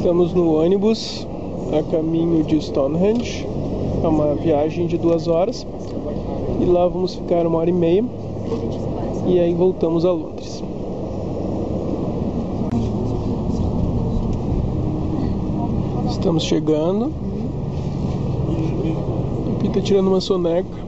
Estamos no ônibus a caminho de Stonehenge. É uma viagem de 2 horas e lá vamos ficar 1h30 e aí voltamos a Londres. Estamos chegando. O Pi tá tirando uma soneca.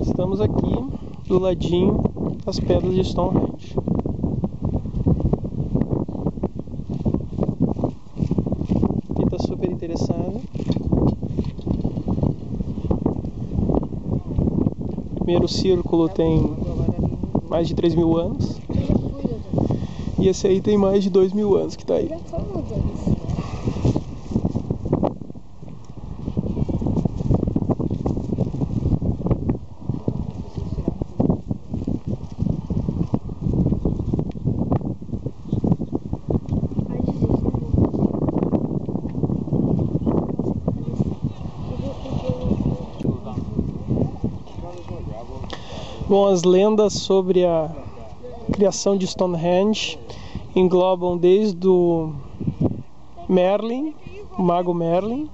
Estamos aqui do ladinho das pedras de Stonehenge. Aqui está super interessado. O primeiro círculo tem mais de 3.000 anos. E esse aí tem mais de 2.000 anos que está aí. Bom, as lendas sobre a criação de Stonehenge englobam desde o Merlin, o mago Merlin,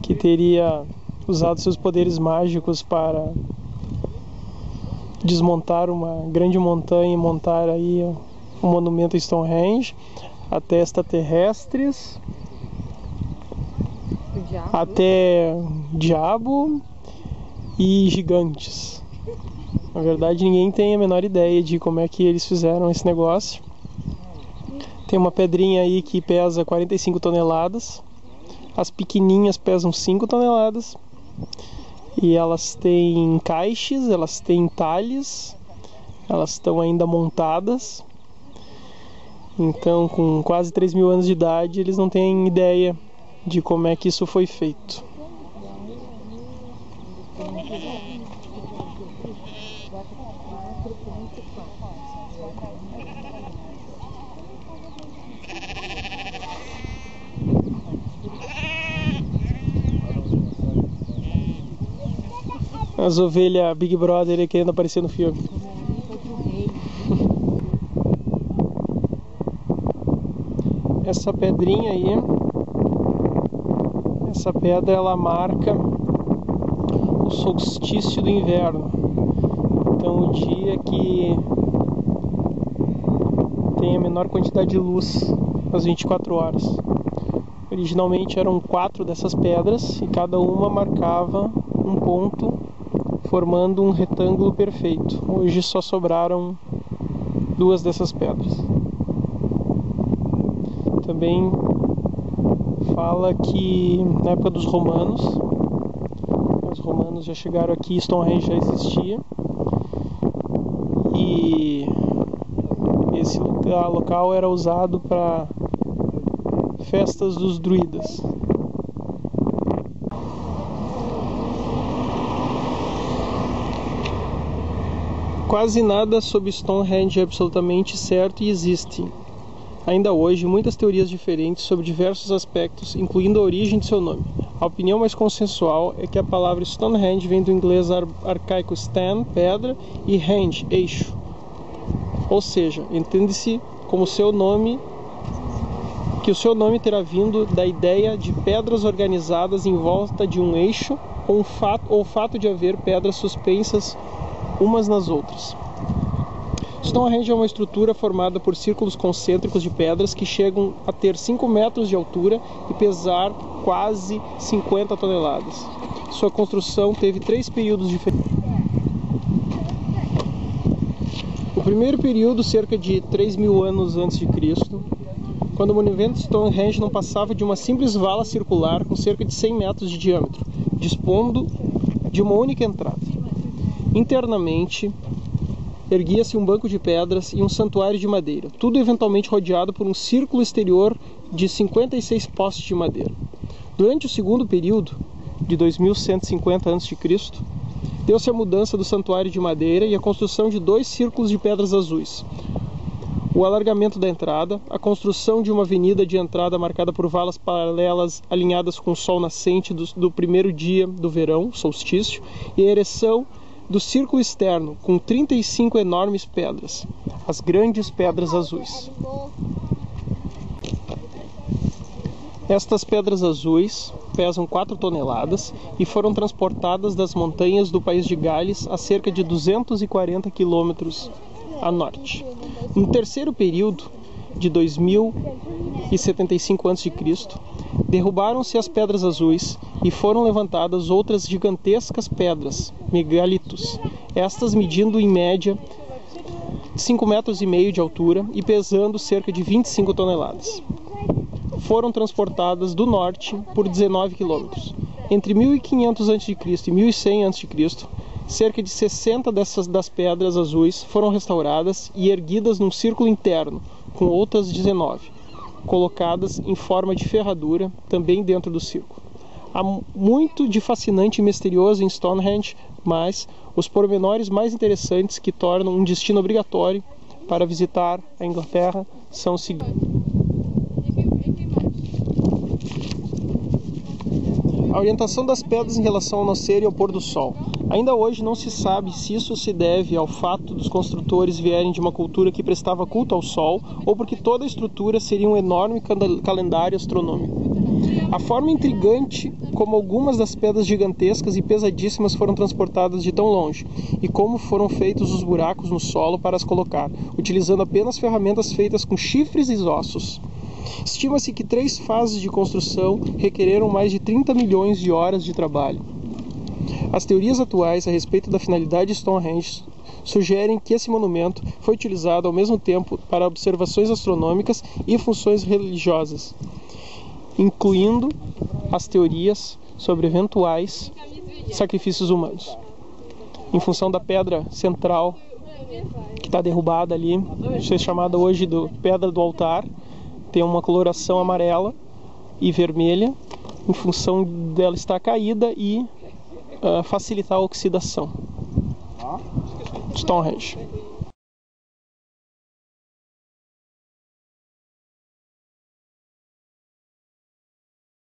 que teria usado seus poderes mágicos para desmontar uma grande montanha e montar aí um monumento a Stonehenge, até extraterrestres, até diabo e gigantes. Na verdade, ninguém tem a menor ideia de como é que eles fizeram esse negócio. Tem uma pedrinha aí que pesa 45 toneladas. As pequenininhas pesam 5 toneladas. E elas têm encaixes, elas têm entalhes. Elas estão ainda montadas. Então, com quase 3.000 anos de idade, eles não têm ideia de como é que isso foi feito. As ovelhas Big Brother aí querendo aparecer no filme. Essa pedrinha aí, essa pedra ela marca o solstício do inverno. Então o dia que tem a menor quantidade de luz às 24 horas. Originalmente eram 4 dessas pedras e cada uma marcava um ponto, formando um retângulo perfeito. Hoje só sobraram 2 dessas pedras. Também fala que na época dos romanos, os romanos já chegaram aqui, Stonehenge já existia, e esse local era usado para festas dos druidas. Quase nada sobre Stonehenge é absolutamente certo e existe. ainda hoje, muitas teorias diferentes sobre diversos aspectos, incluindo a origem de seu nome. A opinião mais consensual é que a palavra Stonehenge vem do inglês arcaico stan, pedra, e henge, eixo. Ou seja, entende-se como que o seu nome terá vindo da ideia de pedras organizadas em volta de um eixo, ou o fato de haver pedras suspensas umas nas outras. Stonehenge é uma estrutura formada por círculos concêntricos de pedras que chegam a ter 5 metros de altura e pesar quase 50 toneladas. Sua construção teve 3 períodos diferentes. O primeiro período, cerca de 3.000 anos antes de Cristo, quando o monumento Stonehenge não passava de uma simples vala circular com cerca de 100 metros de diâmetro, dispondo de uma única entrada. Internamente, erguia-se um banco de pedras e um santuário de madeira, tudo eventualmente rodeado por um círculo exterior de 56 postes de madeira. Durante o segundo período, de 2150 a.C., deu-se a mudança do santuário de madeira e a construção de 2 círculos de pedras azuis. O alargamento da entrada, a construção de uma avenida de entrada marcada por valas paralelas alinhadas com o sol nascente do primeiro dia do verão, solstício, e a ereção do círculo externo, com 35 enormes pedras, as grandes pedras azuis. Estas pedras azuis pesam 4 toneladas e foram transportadas das montanhas do país de Gales a cerca de 240 quilômetros a norte. No terceiro período, de 2075 a.C., derrubaram-se as pedras azuis e foram levantadas outras gigantescas pedras, megalitos, estas medindo em média 5,5 metros de altura e pesando cerca de 25 toneladas. Foram transportadas do norte por 19 quilômetros. Entre 1500 a.C. e 1100 a.C., cerca de 60 das pedras azuis foram restauradas e erguidas num círculo interno, com outras 19, colocadas em forma de ferradura, também dentro do círculo. Há muito de fascinante e misterioso em Stonehenge, mas os pormenores mais interessantes que tornam um destino obrigatório para visitar a Inglaterra são os seguintes. A orientação das pedras em relação ao nascer e ao pôr do sol. Ainda hoje não se sabe se isso se deve ao fato dos construtores vierem de uma cultura que prestava culto ao sol ou porque toda a estrutura seria um enorme calendário astronômico. A forma intrigante como algumas das pedras gigantescas e pesadíssimas foram transportadas de tão longe e como foram feitos os buracos no solo para as colocar, utilizando apenas ferramentas feitas com chifres e ossos. Estima-se que 3 fases de construção requereram mais de 30 milhões de horas de trabalho. As teorias atuais a respeito da finalidade de Stonehenge sugerem que esse monumento foi utilizado ao mesmo tempo para observações astronômicas e funções religiosas, incluindo as teorias sobre eventuais sacrifícios humanos. Em função da pedra central que está derrubada ali, é chamada hoje de pedra do altar, tem uma coloração amarela e vermelha, em função dela estar caída e facilitar a oxidação. Stonehenge.